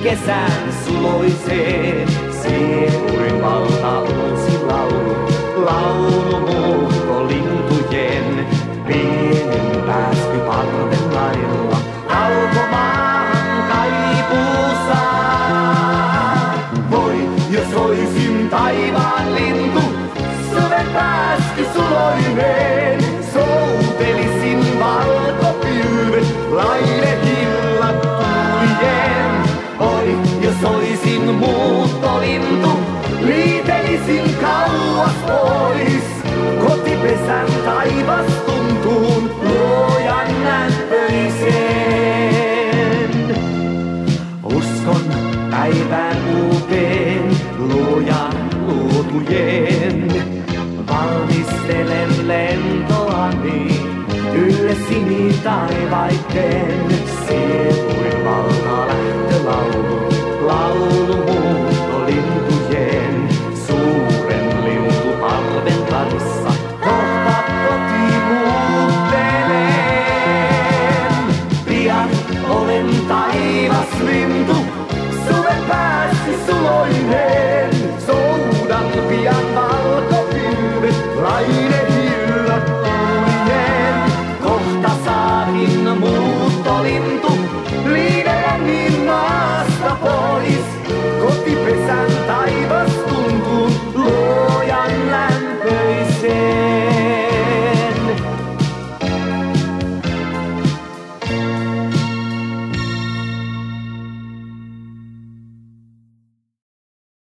kesän suloiseen. Siepurin valta uusi laulu, laulu muuttolintujen. Pienen pääsky parven lailla, alkomaan kaipuussa. Voi, jos oisin taivaan lintu, suven pääsky suloineen. Soutelisin valkopilvet, laille hillat tulien. Voi, jos oisin muuttolintu, liitelisin kauas pois. Kotipesän taivas tuntuun luojan näppöiseen. Uskon päivään uuteen luojan luotujen. Valmistelen lentoani ylle sinitaivaitten. Siepurin valta lähtölaulu, laulu muuttolintujen. Suuren lintuparven kanssa kohta kotiin muuttelen. Pian olen taivaslintu, suven päässyt suloineen.